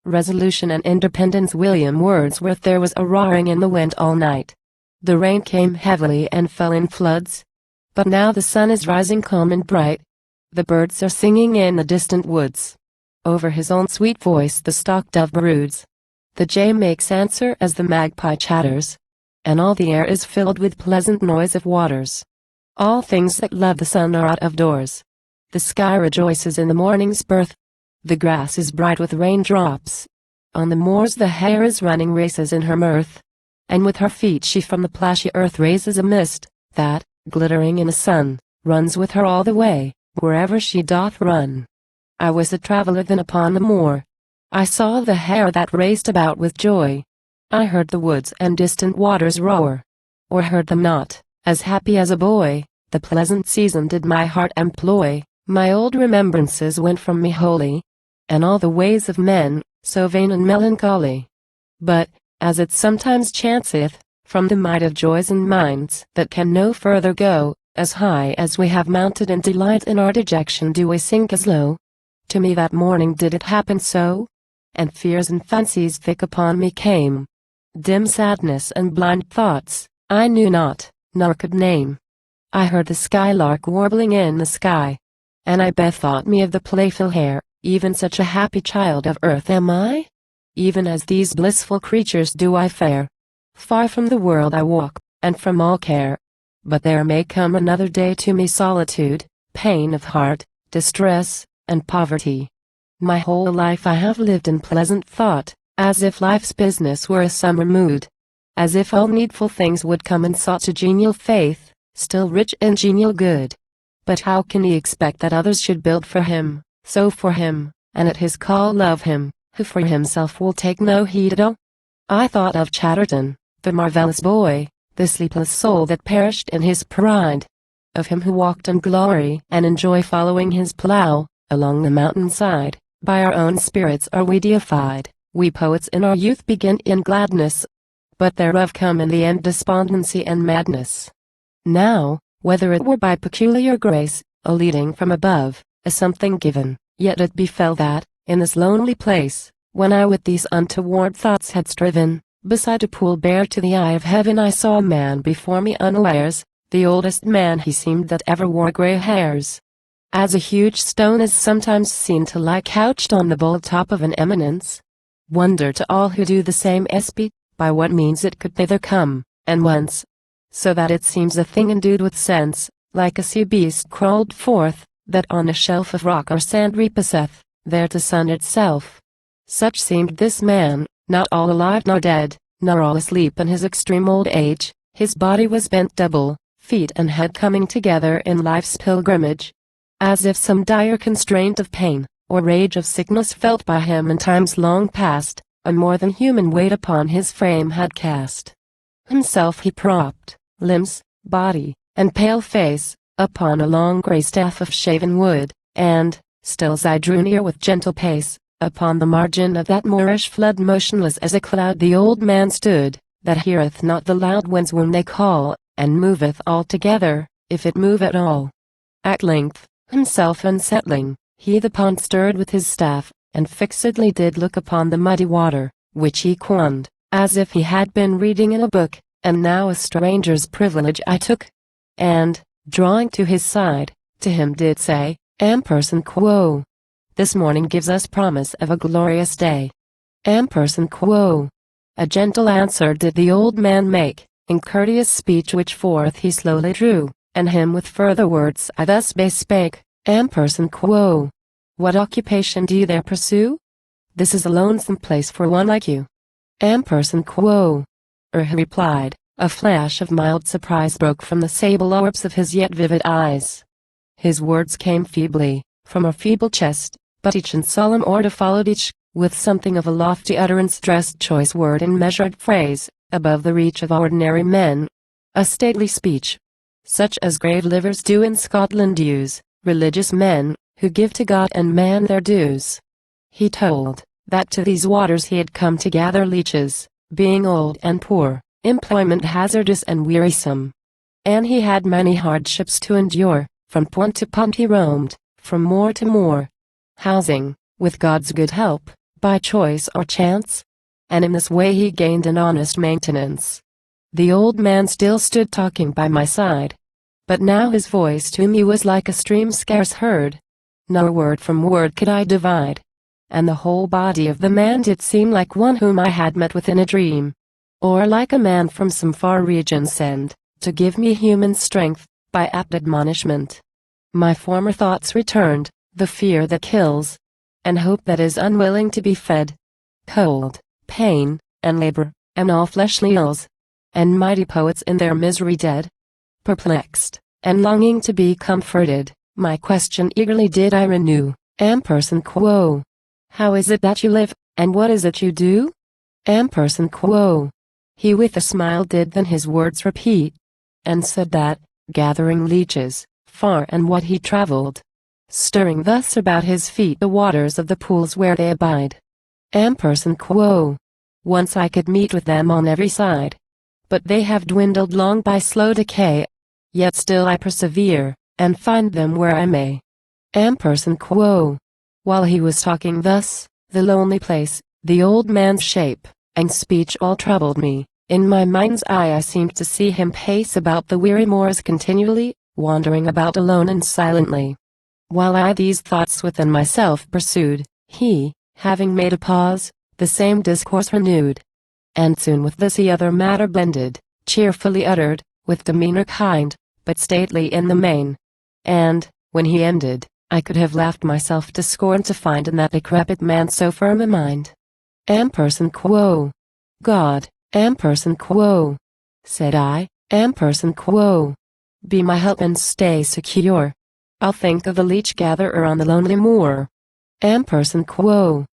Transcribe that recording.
resolution and independence. William Wordsworth. There was a roaring in the wind all night. The rain came heavily and fell in floods. But now the sun is rising calm and bright. The birds are singing in the distant woods. Over his own sweet voice the stock dove broods. The jay makes answer as the magpie chatters. And all the air is filled with pleasant noise of waters. All things that love the sun are out of doors. The sky rejoices in the morning's birth. The grass is bright with raindrops. On the moors the hare is running races in her mirth. And with her feet she from the plashy earth raises a mist, that, glittering in the sun, runs with her all the way, wherever she doth run. I was a traveller then upon the moor. I saw the hare that raced about with joy. I heard the woods and distant waters roar. Or heard them not, as happy as a boy, the pleasant season did my heart employ. My old remembrances went from me wholly, and all the ways of men, so vain and melancholy. But, as it sometimes chanceth, from the might of joys and minds that can no further go, as high as we have mounted in delight in our dejection do we sink as low. To me that morning did it happen so, and fears and fancies thick upon me came. Dim sadness and blind thoughts, I knew not, nor could name. I heard the skylark warbling in the sky, and I bethought me of the playful hare. Even such a happy child of earth am I? Even as these blissful creatures do I fare. Far from the world I walk, and from all care. But there may come another day to me solitude, pain of heart, distress, and poverty. My whole life I have lived in pleasant thought, as if life's business were a summer mood. As if all needful things would come in such a genial faith, still rich in genial good. But how can he expect that others should build for him, so for him, and at his call love him, who for himself will take no heed at all? I thought of Chatterton, the marvelous boy, the sleepless soul that perished in his pride. Of him who walked in glory and in joy following his plough, along the mountainside. By our own spirits are we deified. We poets in our youth begin in gladness, but thereof come in the end despondency and madness. Now, whether it were by peculiar grace, a leading from above, a something given, yet it befell that, in this lonely place, when I with these untoward thoughts had striven, beside a pool bare to the eye of heaven I saw a man before me unawares, the oldest man he seemed that ever wore grey hairs. As a huge stone is sometimes seen to lie couched on the bold top of an eminence. Wonder to all who do the same espy, by what means it could thither come, and whence. So that it seems a thing endued with sense, like a sea beast crawled forth, that on a shelf of rock or sand reposeth, there to sun itself. Such seemed this man, not all alive nor dead, nor all asleep in his extreme old age. His body was bent double, feet and head coming together in life's pilgrimage. As if some dire constraint of pain, or rage of sickness felt by him in times long past, a more than human weight upon his frame had cast. Himself he propped, limbs, body, and pale face, upon a long grey staff of shaven wood, and, still as I drew near with gentle pace, upon the margin of that moorish flood motionless as a cloud the old man stood, that heareth not the loud winds when they call, and moveth altogether, if it move at all. At length, himself unsettling, he the pond stirred with his staff, and fixedly did look upon the muddy water, which he quanned, as if he had been reading in a book, and now a stranger's privilege I took. And, drawing to his side, to him did say, Amperson quo. This morning gives us promise of a glorious day. Amperson quo. A gentle answer did the old man make, in courteous speech which forth he slowly drew, and him with further words I thus bespake, Amperson quo. What occupation do you there pursue? This is a lonesome place for one like you. Amperson quo. He replied. A flash of mild surprise broke from the sable orbs of his yet vivid eyes. His words came feebly, from a feeble chest, but each in solemn order followed each, with something of a lofty utterance dressed choice word in measured phrase, above the reach of ordinary men. A stately speech, such as grave livers do in Scotland use, religious men, who give to God and man their dues. He told, that to these waters he had come to gather leeches, being old and poor, employment hazardous and wearisome. And he had many hardships to endure, from point to point he roamed, from moor to moor. Housing, with God's good help, by choice or chance? And in this way he gained an honest maintenance. The old man still stood talking by my side, but now his voice to me was like a stream scarce heard. Nor word from word could I divide, and the whole body of the man did seem like one whom I had met with in a dream, or like a man from some far region sent, to give me human strength, by apt admonishment. My former thoughts returned, the fear that kills, and hope that is unwilling to be fed, cold, pain, and labor, and all fleshly ills, and mighty poets in their misery dead. Perplexed, and longing to be comforted, my question eagerly did I renew, Ampersand quo. How is it that you live, and what is it you do? Ampersand quo. He with a smile did then his words repeat, and said that, gathering leeches, far and what he travelled, stirring thus about his feet the waters of the pools where they abide. Ampersand quo. Once I could meet with them on every side, but they have dwindled long by slow decay, yet still I persevere, and find them where I may. Ampersand quo. While he was talking thus, the lonely place, the old man's shape, and speech all troubled me. In my mind's eye I seemed to see him pace about the weary moors continually, wandering about alone and silently. While I these thoughts within myself pursued, he, having made a pause, the same discourse renewed. And soon with this he other matter blended, cheerfully uttered, with demeanor kind, but stately in the main. And, when he ended, I could have laughed myself to scorn to find in that decrepit man so firm a mind. Ampersand quo. God, Ampersand quo. Said I, Ampersand quo. Be my help and stay secure. I'll think of the leech gatherer on the lonely moor. Ampersand quo.